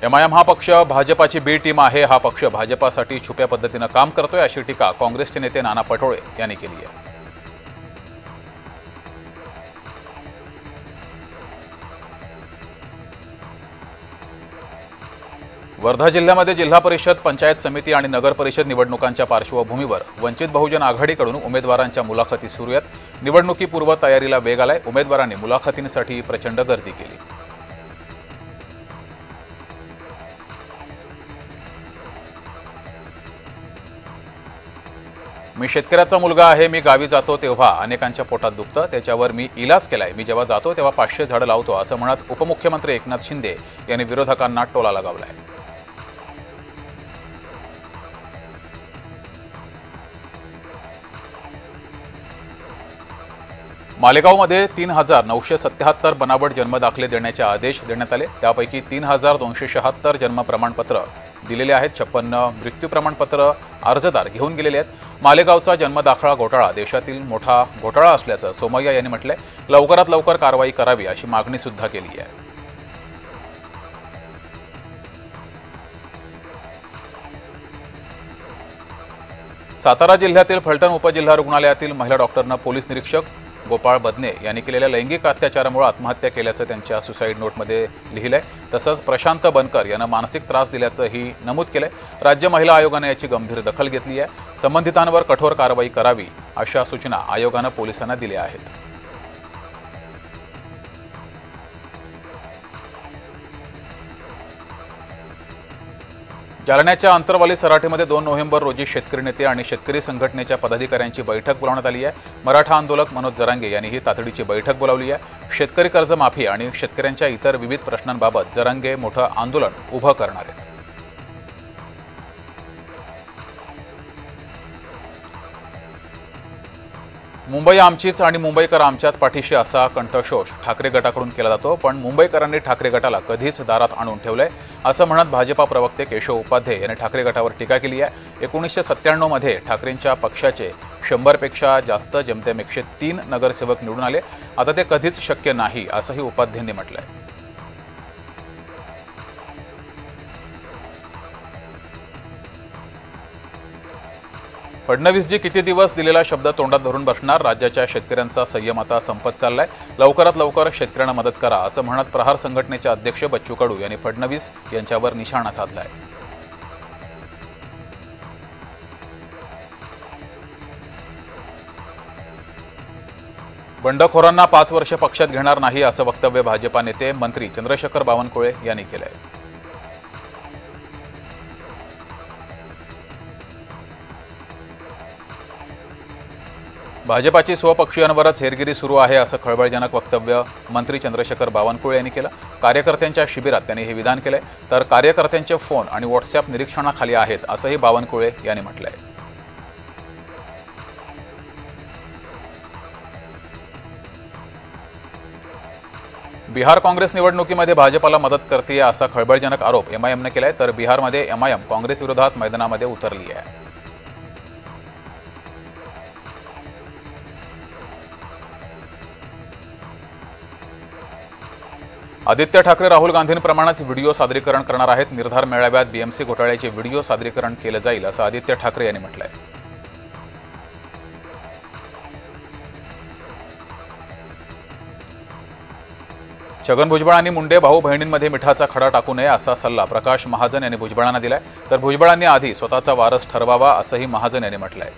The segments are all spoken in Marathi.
एमआयएम हा पक्ष भाजपाची बी टीम आहे। हा पक्ष भाजपासाठी छुप्या पद्धतीने काम करतोय अशी टीका काँग्रेसचे नेते नाना पटोळे यांनी केली आहे। वर्धा जिल्ह्यामध्ये जिल्हा परिषद, पंचायत समिती आणि नगर परिषद निवडणुकांच्या पार्श्वभूमीवर वंचित बहुजन आघाडीकडून उमेदवारांच्या मुलाखती सुरू आहेत। निवडणुकीपूर्व तयारीला वेग आलाय। उमेदवारांनी मुलाखतींसाठी प्रचंड गर्दी केली। मी शेतकऱ्याचा मुलगा आहे। मी गावी जातो तेव्हा अनेकांच्या पोटात दुखतं, त्याच्यावर मी इलाज केलाय। मी जेव्हा जातो तेव्हा 500 झाडं लावतो असं म्हणत उपमुख्यमंत्री एकनाथ शिंदे यांनी विरोधकांना टोला लगावलाय। मालेगावमध्ये 3977 बनावट जन्मदाखले देण्याचे आदेश देण्यात आले। त्यापैकी 3276 जन्म प्रमाणपत्र दिलेले आहेत। 56 मृत्यू प्रमाणपत्र अर्जदार घेऊन गेलेले आहेत। मालेगावचा जन्मदाखला घोटाळा देशातील मोठा घोटाळा असल्याचं सोमय्या यांनी म्हटलंय। लवकरात लवकर कारवाई करावी अशी मागणी सुद्धा केली आहे। सातारा जिल्ह्यातील फलटण उपजिल्हा रुग्णालयातील महिला डॉक्टरनं पोलीस निरीक्षक गोपाळ बदने यांनी केलेल्या लैंगिक अत्याचारामुळे आत्महत्या केल्याचं त्यांच्या सुसाईड नोटमध्ये लिहिलंय। तसंच प्रशांत बनकर यांना मानसिक त्रास दिल्याचंही नमूद केलंय। राज्य महिला आयोगाने याची गंभीर दखल घेतली आहे। संबंधितांवर कठोर कारवाई करावी अशा सूचना आयोगाने पोलिसांना दिल्या आहेत। जालन्याच्या अंतरवाली सराटीमध्ये 2 नोव्हेंबर रोजी शेतकरी नेते आणि शेतकरी संघटनेच्या पदाधिकाऱ्यांची बैठक बोलावण्यात आली आहे। मराठा आंदोलक मनोज जरांगे यांनी ही तातडीची बैठक बोलावली आहे। शेतकरी कर्जमाफी आणि शेतकऱ्यांच्या इतर विविध प्रश्नांबाबत जरांगे मोठं आंदोलन उभं करणार आहेत। मुंबई आमचीच आणि मुंबईकर आमच्याच पाठीशी असा कंठशोष ठाकरे गटाकडून केला जातो, पण मुंबईकरांनी ठाकरे गटाला कधीच दारात आणून ठेवलंय असं म्हणत भाजपा प्रवक्ते केशव उपाध्ये यांनी ठाकरे गटावर टीका केली आहे। 1997 मध्ये ठाकरेंच्या पक्षाचे 100 पेक्षा जास्त जेमतेम 103 नगरसेवक निवडून आले। आता ते कधीच शक्य नाही असंही उपाध्येंनी म्हटलंय। फडणवीसजी किती दिवस दिलेला शब्द तोंडात धरून बसणार? राज्याच्या शेतकऱ्यांचा संयम आता संपत चाललाय। लवकरात लवकर शेतकऱ्यांना मदत करा असं म्हणत प्रहार संघटनेचे अध्यक्ष बच्चू कडू यांनी फडणवीस यांच्यावर निशाणा साधलाय। बंडखोरांना 5 वर्ष पक्षात घेणार नाही असं वक्तव्य भाजपा नेते मंत्री चंद्रशेखर बावनकुळे यांनी केलंय। भाजपाची स्वपक्षीयांवरच हेरगिरी सुरू आहे असं खळबळजनक वक्तव्य मंत्री चंद्रशेखर बावनकुळे यांनी केलं। कार्यकर्त्यांच्या शिबिरात त्यांनी हे विधान केलंय। तर कार्यकर्त्यांचे फोन आणि व्हॉट्सअप निरीक्षणाखाली आहेत असंही बावनकुळे यांनी म्हटलंय। बिहार काँग्रेस निवडणुकीमध्ये भाजपाला मदत करते असा खळबळजनक आरोप एमआयएमने केलाय। तर बिहारमध्ये एमआयएम काँग्रेस विरोधात मैदानामध्ये उतरली आहे। आदित्य ठाकरे राहुल गांधींप्रमाणेच व्हिडिओ सादरीकरण करणार आहेत। निर्धार मेळाव्यात बीएमसी घोटाळ्याचे व्हिडिओ सादरीकरण केले जाईल असं आदित्य ठाकरे यांनी म्हटलंय। छगन भुजबळ आणि मुंडे भाऊ बहिणींमध्ये मिठाचा खडा टाकू नये असा सल्ला प्रकाश महाजन यांनी भुजबळांना दिलाय। तर भुजबळांनी आधी स्वतःचा वारस ठरवावा असंही महाजन यांनी म्हटलंय।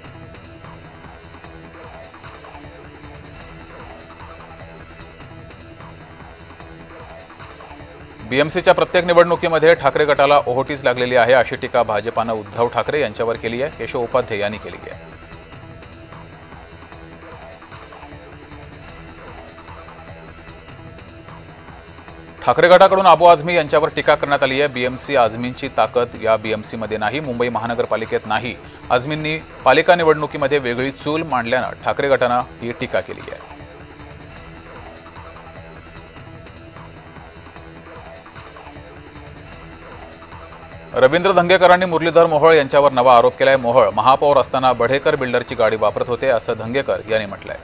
बीएमसीच्या प्रत्येक निवडणुकीमध्ये ठाकरे गटाला ओहोटीच लागलेली आहे अशी टीका भाजपानं उद्धव ठाकरे यांच्यावर केली आहे। केशव उपाध्ये यांनी केली आहे। ठाकरे गटाकडून अबू आझमी यांच्यावर टीका करण्यात आली आहे। बीएमसी आझमींची ताकद या बीएमसीमध्ये नाही, मुंबई महानगरपालिकेत नाही। आझमींनी पालिका निवडणुकीमध्ये वेगळी चूल मांडल्यानं ठाकरे गटानं ही टीका केली आहे। रवींद्र धंगेकरांनी मुरलीधर मोहोळ यांच्यावर नवा आरोप केलाय। मोहोळ महापौर असताना बढेकर बिल्डरची गाडी वापरत होते असं धंगेकर यांनी म्हटलंय।